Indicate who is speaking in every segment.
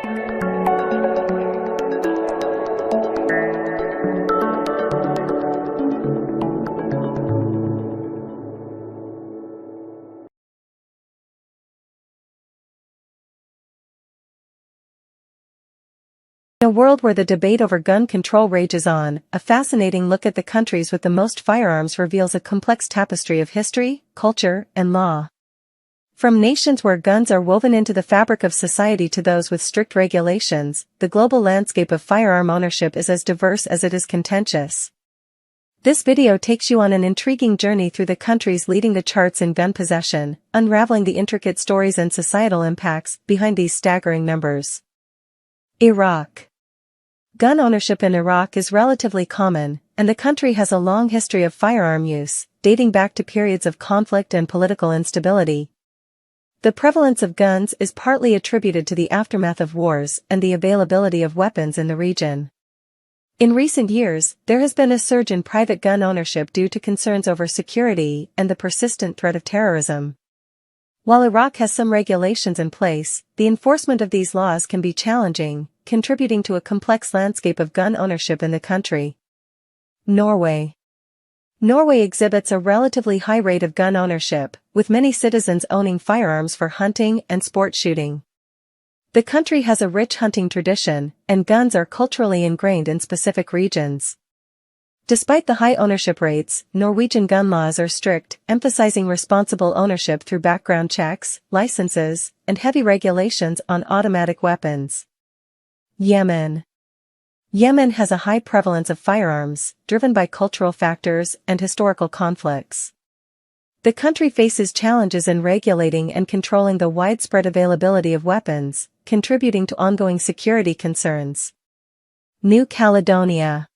Speaker 1: In a world where the debate over gun control rages on, a fascinating look at the countries with the most firearms reveals a complex tapestry of history, culture, and law. From nations where guns are woven into the fabric of society to those with strict regulations, the global landscape of firearm ownership is as diverse as it is contentious. This video takes you on an intriguing journey through the countries leading the charts in gun possession, unraveling the intricate stories and societal impacts behind these staggering numbers. Iraq. Gun ownership in Iraq is relatively common, and the country has a long history of firearm use, dating back to periods of conflict and political instability. The prevalence of guns is partly attributed to the aftermath of wars and the availability of weapons in the region. In recent years, there has been a surge in private gun ownership due to concerns over security and the persistent threat of terrorism. While Iraq has some regulations in place, the enforcement of these laws can be challenging, contributing to a complex landscape of gun ownership in the country. Norway. Norway exhibits a relatively high rate of gun ownership, with many citizens owning firearms for hunting and sport shooting. The country has a rich hunting tradition, and guns are culturally ingrained in specific regions. Despite the high ownership rates, Norwegian gun laws are strict, emphasizing responsible ownership through background checks, licenses, and heavy regulations on automatic weapons. Yemen. Yemen has a high prevalence of firearms, driven by cultural factors and historical conflicts. The country faces challenges in regulating and controlling the widespread availability of weapons, contributing to ongoing security concerns. New Caledonia.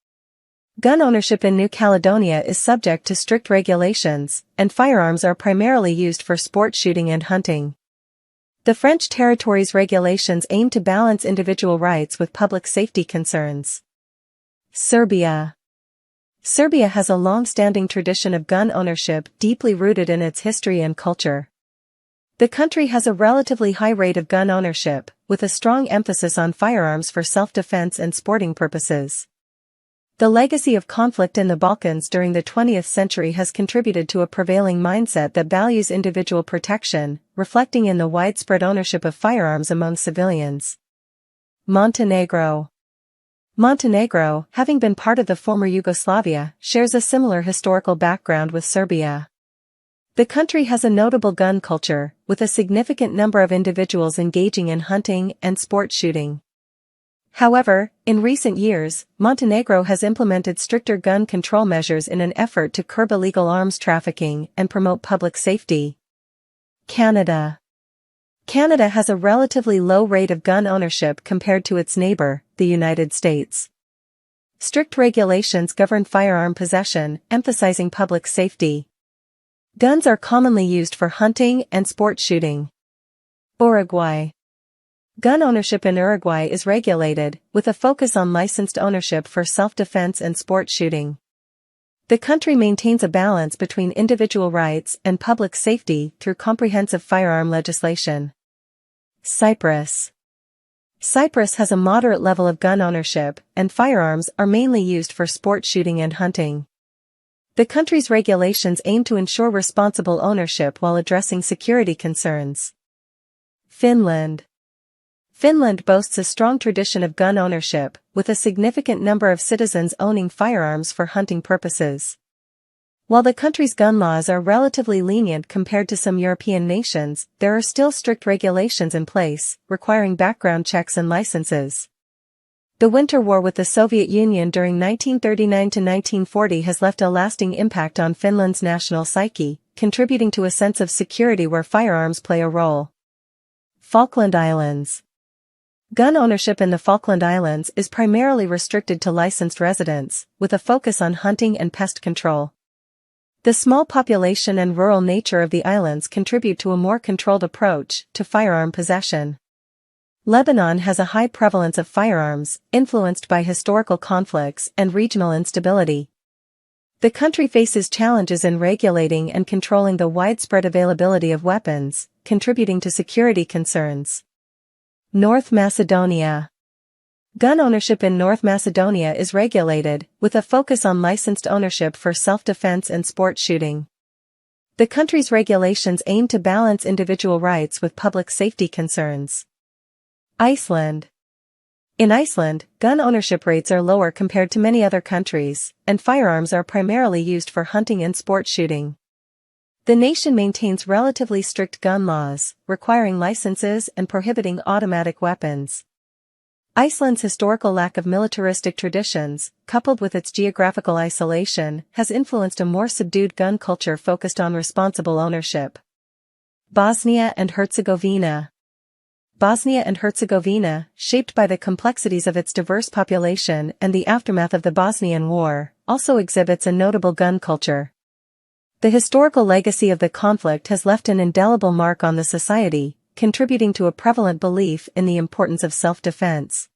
Speaker 1: Gun ownership in New Caledonia is subject to strict regulations, and firearms are primarily used for sport shooting and hunting. The French territory's regulations aim to balance individual rights with public safety concerns. Serbia. Serbia has a long-standing tradition of gun ownership deeply rooted in its history and culture. The country has a relatively high rate of gun ownership, with a strong emphasis on firearms for self-defense and sporting purposes. The legacy of conflict in the Balkans during the 20th century has contributed to a prevailing mindset that values individual protection, reflecting in the widespread ownership of firearms among civilians. Montenegro. Montenegro, having been part of the former Yugoslavia, shares a similar historical background with Serbia. The country has a notable gun culture, with a significant number of individuals engaging in hunting and sport shooting. However, in recent years, Montenegro has implemented stricter gun control measures in an effort to curb illegal arms trafficking and promote public safety. Canada. Canada has a relatively low rate of gun ownership compared to its neighbor, the United States. Strict regulations govern firearm possession, emphasizing public safety. Guns are commonly used for hunting and sport shooting. Uruguay. Gun ownership in Uruguay is regulated, with a focus on licensed ownership for self-defense and sport shooting. The country maintains a balance between individual rights and public safety through comprehensive firearm legislation. Cyprus. Cyprus has a moderate level of gun ownership, and firearms are mainly used for sport shooting and hunting. The country's regulations aim to ensure responsible ownership while addressing security concerns. Finland. Finland boasts a strong tradition of gun ownership, with a significant number of citizens owning firearms for hunting purposes. While the country's gun laws are relatively lenient compared to some European nations, there are still strict regulations in place, requiring background checks and licenses. The Winter War with the Soviet Union during 1939 to 1940 has left a lasting impact on Finland's national psyche, contributing to a sense of security where firearms play a role. Falkland Islands. Gun ownership in the Falkland Islands is primarily restricted to licensed residents, with a focus on hunting and pest control. The small population and rural nature of the islands contribute to a more controlled approach to firearm possession. Lebanon has a high prevalence of firearms, influenced by historical conflicts and regional instability. The country faces challenges in regulating and controlling the widespread availability of weapons, contributing to security concerns. North Macedonia. Gun ownership in North Macedonia is regulated, with a focus on licensed ownership for self-defense and sport shooting. The country's regulations aim to balance individual rights with public safety concerns. Iceland. In Iceland, gun ownership rates are lower compared to many other countries, and firearms are primarily used for hunting and sport shooting. The nation maintains relatively strict gun laws, requiring licenses and prohibiting automatic weapons. Iceland's historical lack of militaristic traditions, coupled with its geographical isolation, has influenced a more subdued gun culture focused on responsible ownership. Bosnia and Herzegovina. Bosnia and Herzegovina, shaped by the complexities of its diverse population and the aftermath of the Bosnian War, also exhibits a notable gun culture. The historical legacy of the conflict has left an indelible mark on the society, contributing to a prevalent belief in the importance of self-defense.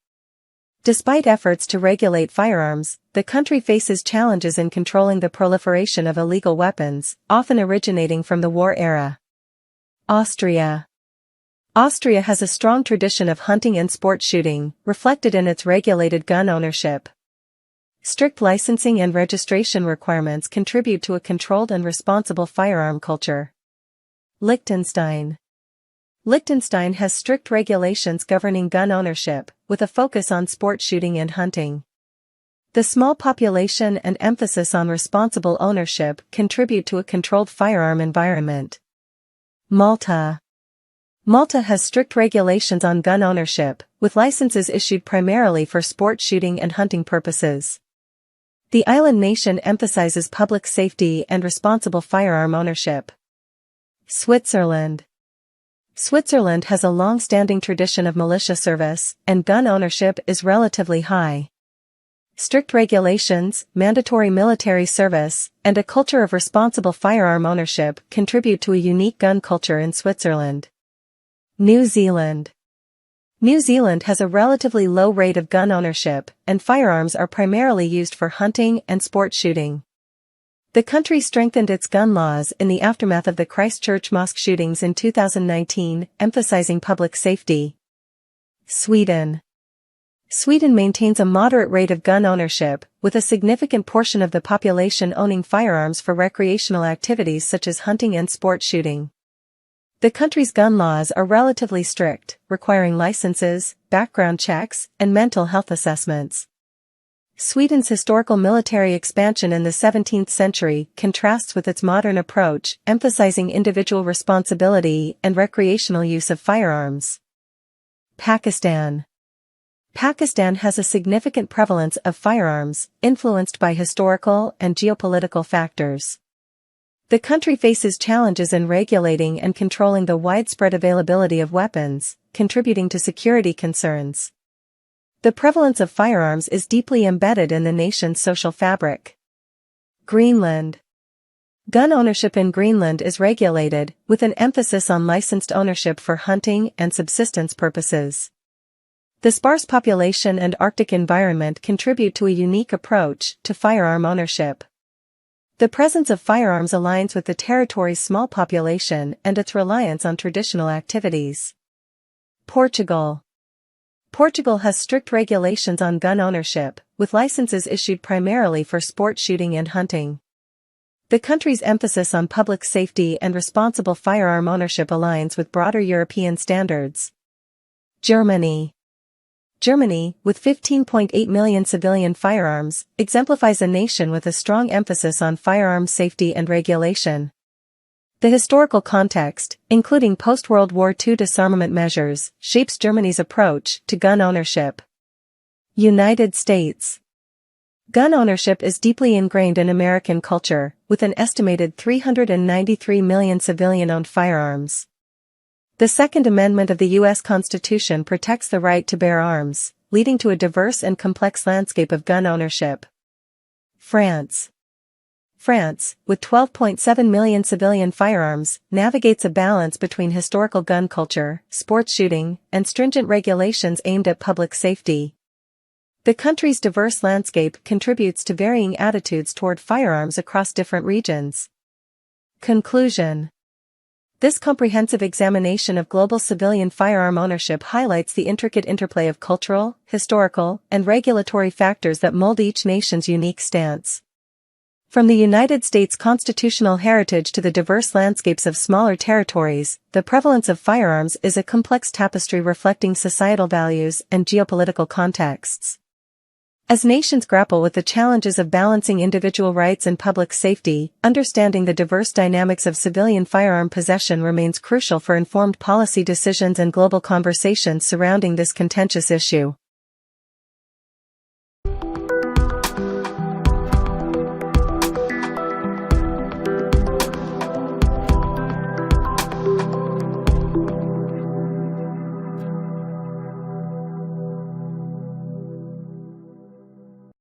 Speaker 1: Despite efforts to regulate firearms, the country faces challenges in controlling the proliferation of illegal weapons, often originating from the war era. Austria. Austria has a strong tradition of hunting and sport shooting, reflected in its regulated gun ownership. Strict licensing and registration requirements contribute to a controlled and responsible firearm culture. Liechtenstein. Liechtenstein has strict regulations governing gun ownership, with a focus on sport shooting and hunting. The small population and emphasis on responsible ownership contribute to a controlled firearm environment. Malta. Malta has strict regulations on gun ownership, with licenses issued primarily for sport shooting and hunting purposes. The island nation emphasizes public safety and responsible firearm ownership. Switzerland. Switzerland has a long-standing tradition of militia service, and gun ownership is relatively high. Strict regulations, mandatory military service, and a culture of responsible firearm ownership contribute to a unique gun culture in Switzerland. New Zealand. New Zealand has a relatively low rate of gun ownership, and firearms are primarily used for hunting and sport shooting. The country strengthened its gun laws in the aftermath of the Christchurch mosque shootings in 2019, emphasizing public safety. Sweden. Sweden maintains a moderate rate of gun ownership, with a significant portion of the population owning firearms for recreational activities such as hunting and sport shooting. The country's gun laws are relatively strict, requiring licenses, background checks, and mental health assessments. Sweden's historical military expansion in the 17th century contrasts with its modern approach, emphasizing individual responsibility and recreational use of firearms. Pakistan. Pakistan has a significant prevalence of firearms, influenced by historical and geopolitical factors. The country faces challenges in regulating and controlling the widespread availability of weapons, contributing to security concerns. The prevalence of firearms is deeply embedded in the nation's social fabric. Greenland. Gun ownership in Greenland is regulated, with an emphasis on licensed ownership for hunting and subsistence purposes. The sparse population and Arctic environment contribute to a unique approach to firearm ownership. The presence of firearms aligns with the territory's small population and its reliance on traditional activities. Portugal. Portugal has strict regulations on gun ownership, with licenses issued primarily for sport shooting and hunting. The country's emphasis on public safety and responsible firearm ownership aligns with broader European standards. Germany. Germany, with 15.8 million civilian firearms, exemplifies a nation with a strong emphasis on firearm safety and regulation. The historical context, including post-World War II disarmament measures, shapes Germany's approach to gun ownership. United States. Gun ownership is deeply ingrained in American culture, with an estimated 393 million civilian-owned firearms. The Second Amendment of the U.S. Constitution protects the right to bear arms, leading to a diverse and complex landscape of gun ownership. France. France, with 12.7 million civilian firearms, navigates a balance between historical gun culture, sports shooting, and stringent regulations aimed at public safety. The country's diverse landscape contributes to varying attitudes toward firearms across different regions. Conclusion. This comprehensive examination of global civilian firearm ownership highlights the intricate interplay of cultural, historical, and regulatory factors that mold each nation's unique stance. From the United States' constitutional heritage to the diverse landscapes of smaller territories, the prevalence of firearms is a complex tapestry reflecting societal values and geopolitical contexts. As nations grapple with the challenges of balancing individual rights and public safety, understanding the diverse dynamics of civilian firearm possession remains crucial for informed policy decisions and global conversations surrounding this contentious issue.